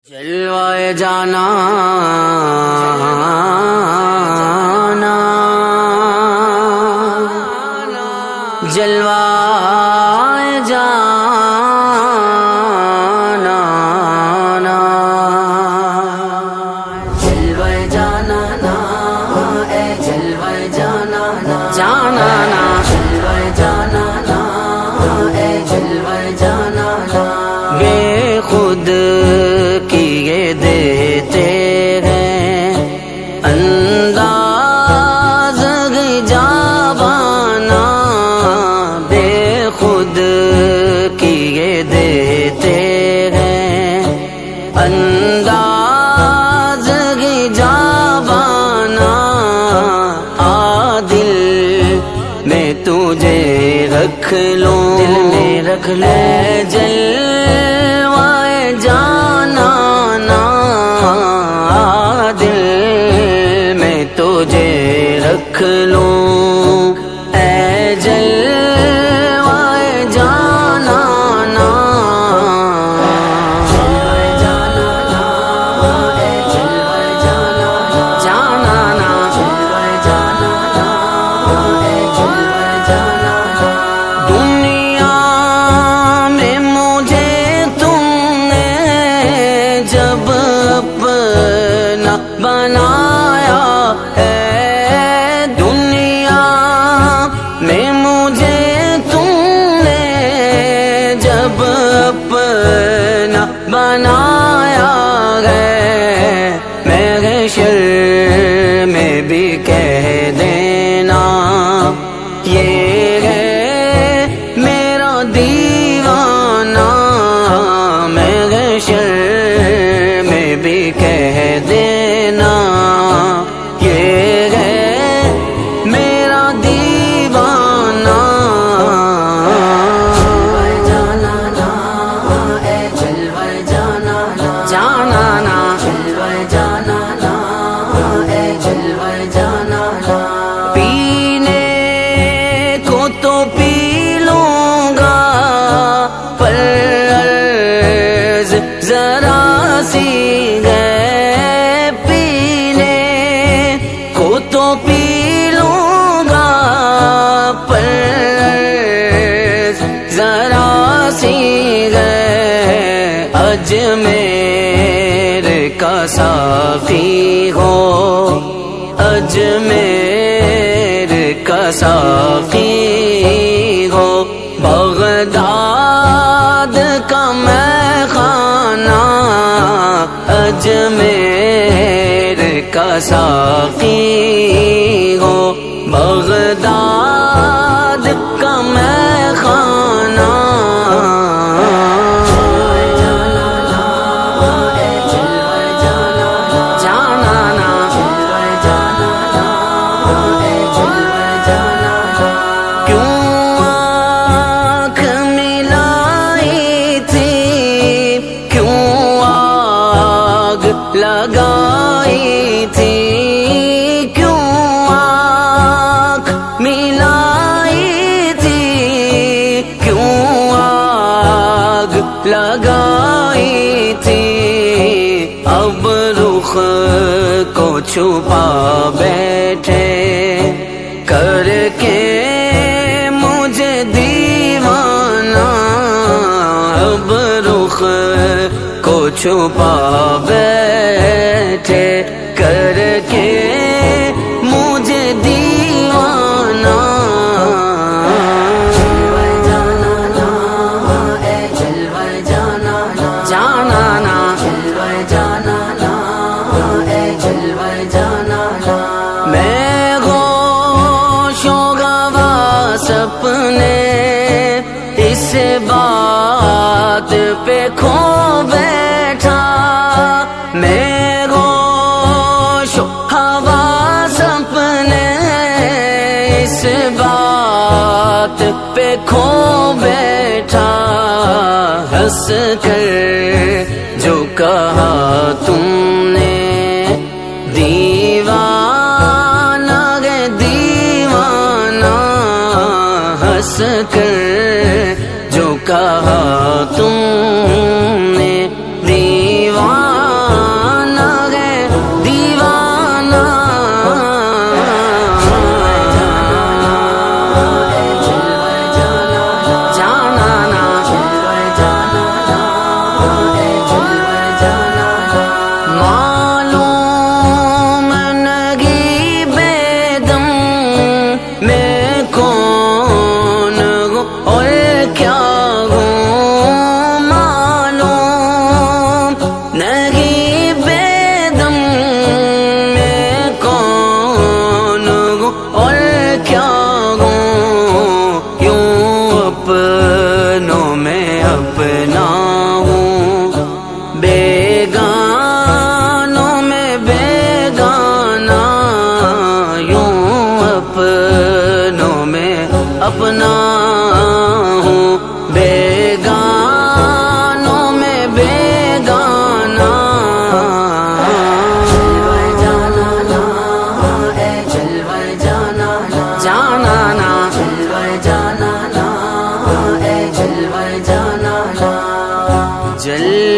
جلوائے جانا جلوائے جانا جلوائے جانا اے جلوائے جانا جانا جلوائے جانا اے جلوائے جانا بے خود کیے دیتے ہیں انداز جاوانا بے خود کیے دیتے ہیں انداز جاوانا دل میں تجھے رکھ لوں دل میں رکھ لے جلوائے جانا دل میں تجھے رکھ لوں اے جلوائے جانا جلوائے جانا اے جلوائے جانا جانا جلوائے جانا اے جلوائے جانا دنیا میں مجھے تم نے جب اپنا بنایا ہے دنیا میں مجھے تم نے جب اپنا بنایا ہے میرے شر میں بھی کہہ دینا یہ ہے میرا دیوانہ میرے شر میں بھی کہہ دینا یہ ہے میرا دیوانہ جلوائے جانا اے جلوائے جانا جانا جلوائے جانا اے جلوائے جانا پینے کو تو پی لوں گا پر عرض ذرا سی ہے پینے کو تو پی لوں گا پر عرض ذرا سی ہے اجمیر کا ساقی ہو اجمیر کا ساقی ہو بغداد کا میں خانہ اجمیر کا ساقی ہو بغداد کا میں خانہ جلوائے جانا اے جلوائے جانا جانا جلوائے جانا اے جلوائے جانا کیوں آنکھ ملائی تھی کیوں آگ لگائی تھی کیوں آنکھ ملائی تھی کیوں آگ لگائی تھی اب رخ کو چھپا بیٹھے کر کے مجھے دیوانہ اب رخ کو چھپا بیٹھے کر کے مجھے دیوانہ جلوائے جانا اے جلوائے جانا جانا جلوائے جانا اے جلوائے جانا میں ہوش و حواس اپنے اس بات پہ کھو بیٹھا میں ہوش و حواس اپنے اس بات پہ کھو بیٹھا ہنس کر جو کہا تم نے دیوانہ گے دیوانہ ہنس کر جو کہا تم نے دیوانہ جل